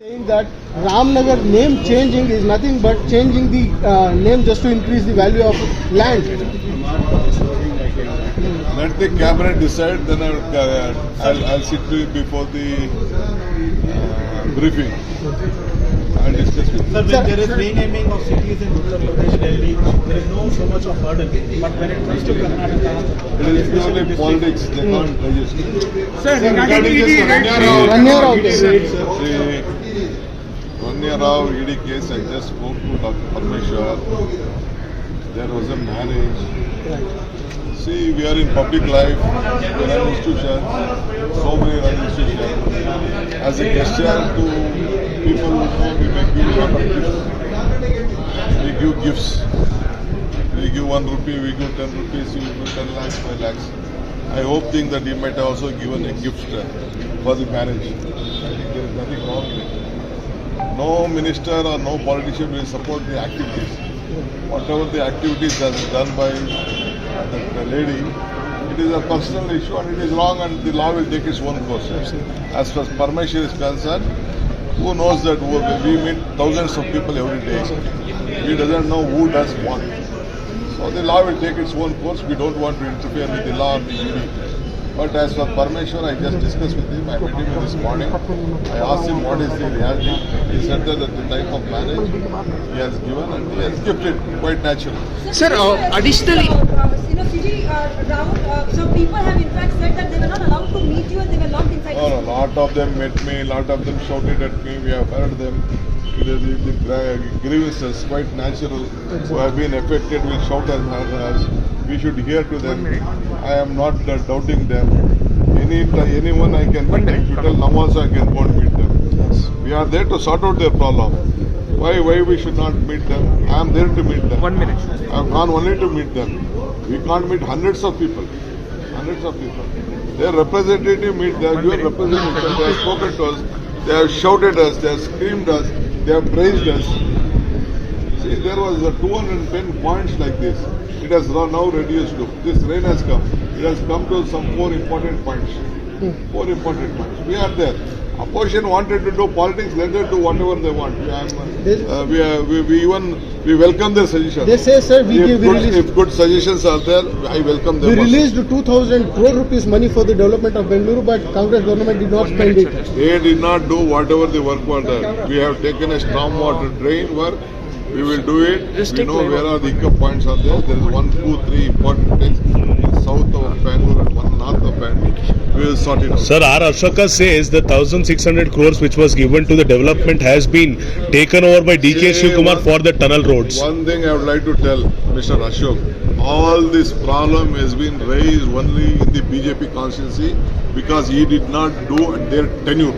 Saying that Ramnagar name changing is nothing but changing the name just to increase the value of land. Let the cabinet decide, then I'll sit before the briefing. I'll discuss with you. Sir, when there is renaming of cities in Uttar Pradesh, Delhi, there is no so much of burden. But when it comes to Karnataka, It is purely politics, they can't register. Sir, regarding Rania Rao. Rania Rao ED case, I just spoke to Dr. Parmeshwar. There was a marriage. See, we are in public life, we are an institution, so many other institutions. As a gesture to people, we may give a lot of gifts. We give gifts. We give 1 rupee, we give 10 rupees, we give 10 lakhs, 5 lakhs. I hope that he might have also given a gift for the marriage. I think there is nothing wrong in it. No minister or no politician will support the activities. Whatever the activities that is done by the lady, it is a personal issue and it is wrong and the law will take its own course. As far as Parmeshwar is concerned, who knows that we meet thousands of people every day. We doesn't know who does what. So the law will take its own course. We don't want to interfere with the law or the ED. But as for Parmeshwar, I just discussed with him. I met him this morning. I asked him what is the reality. He said that at the time of marriage, he has given and he has gifted quite naturally. Sir, additionally, city round, so people have in fact said that they were not allowed to meet you and they were locked inside. No, a lot of them met me, a lot of them shouted at me. We have heard them. The grievances, quite natural, who have been affected will shout at us. We should hear to them. I am not doubting them. Anyone I can meet, if you tell now also I can go and meet them. We are there to sort out their problem. Why we should not meet them? I am there to meet them. 1 minute. I have gone only to meet them. We can't meet hundreds of people. Hundreds of people. Their representative meet them. Your representative, they have spoken to us. They have shouted us. They have screamed us. They have praised us. See, there was 210 points like this. It has now reduced to. This rain has come. It has come to some 4 important points. 4 important points. We are there. Opposition wanted to do politics. Let them do whatever they want. We welcome their suggestions. They say, sir, If good suggestions are there, I welcome them. we released 2,000 crore rupees money for the development of Bengaluru, but Congress government did not spend it. They did not do whatever the work was there. We have taken a stormwater drain work. We will do it. We know where are the hiccup points are there. There is 1, 2, 3 important things in south of Bangalore and 1 north of Bangalore. We will sort it out. Sir, R. Ashoka says the 1,600 crores which was given to the development has been taken over by DK Shivkumar for the tunnel roads. One thing I would like to tell Mr. Ashok, all this problem has been raised only in the BJP constituency because he did not do their tenure.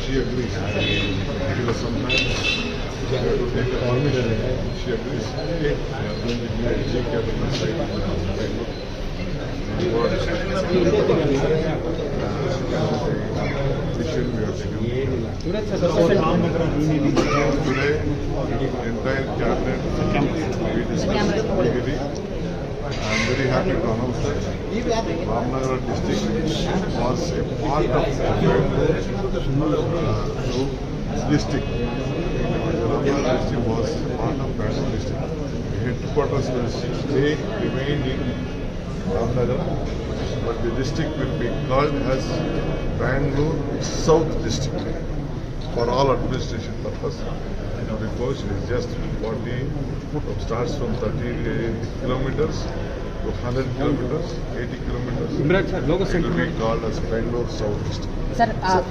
She agrees. Because sometimes she has to take a permission. She agrees. We are going to do a cabinet site. Today, entire cabinet we discussed legally. I am very happy to announce that Ramnagar district was a part of the district. Ramnagar district was a part of Bangalore district. The headquarters will remain in Ramnagar, but the district will be called as Bangalore South District for all administration purpose. Because it is just 40, starts from 30 kilometers to 100 kilometers, 80 kilometers. It will be called as Bangalore South District. Sir,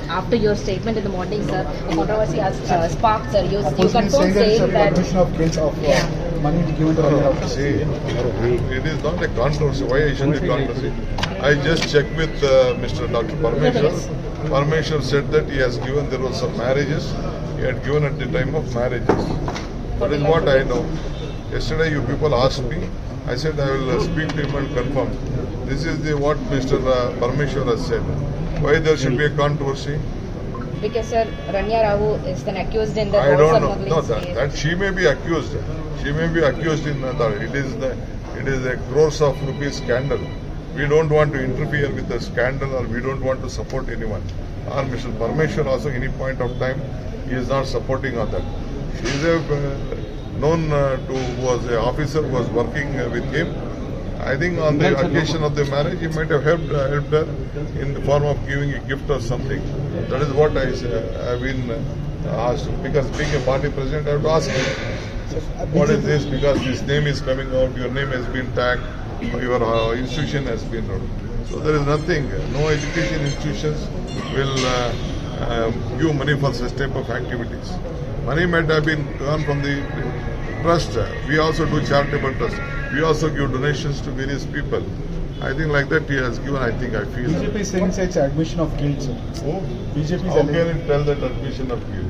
after your statement in the morning, sir, a controversy has sparked, sir. You confirmed saying that permission of guilt of money given to Rania. See, it is not a controversy. Why I should be controversy? I just checked with Mr. Dr. Parmeshwar. Parmeshwar said that he has given, there were some marriages. He had given at the time of marriages. That is what I know. Yesterday you people asked me. I said I will speak to him and confirm. This is what Mr. Parmeshwar has said. Why there should be a controversy? because, sir, Rania Rao is then accused in the I don't know. smuggling No, scheme. that she may be accused. She may be accused in that. It is a crores of rupees scandal. We don't want to interfere with the scandal, or we don't want to support anyone. Or Mr. Parmeshwar also, any point of time, he is not supporting on that. He is a who was an officer who was working with him. I think on the occasion of the marriage, he might have helped her in the form of giving a gift or something. That is what I've been asked. Because being a party president, I have to ask him, what is this? Because this name is coming out, your name has been tagged, your institution has been written. So there is nothing. No education institutions will give money for such type of activities. Money might have been earned from the trust. We also do charitable trust. We also give donations to various people. I think like that he has given, I feel. BJP is saying it's admission of guilt, sir. Oh, BJP is how can it tell that admission of guilt?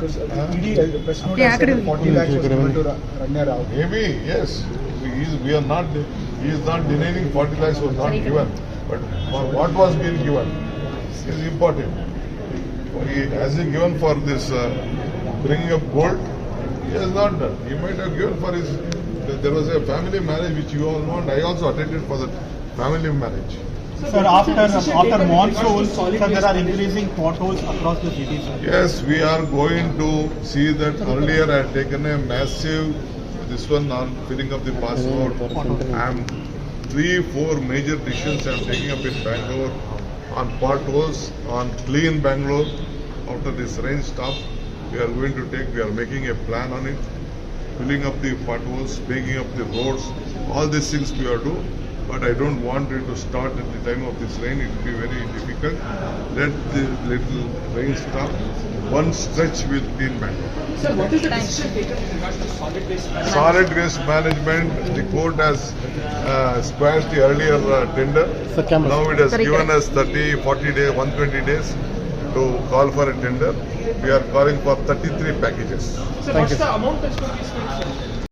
because ED press note has said 40 lakhs was given to Rania Rao. Maybe, yes. He is not denying 40 lakhs was not given. But for what was being given is important. Has he given for this bringing up gold? He has not done. He might have given for his. There was a family marriage which you all know, and I also attended for the family marriage. Sir, after monsoon, sir, there are increasing potholes across the city, sir. Yes, we are going to see that. Earlier I had taken a massive, this one on filling up the passport. I am 3-4 major decisions I am taking up in Bangalore on potholes, on clean Bangalore. After this rain stop, we are going to take, we are making a plan on it. Filling up the potholes, making up the roads, all these things we are doing. But I don't want it to start at the time of this rain. It will be very difficult. Let the little rain stop. One stretch will clean Bangalore. Sir, what is the decision taken in regards to solid waste management? Solid waste management, the court has squashed the earlier tender. Now it has given us 30, 40 days, 120 days to call for a tender. We are calling for 33 packages. Sir, what's the amount that's going to be spent?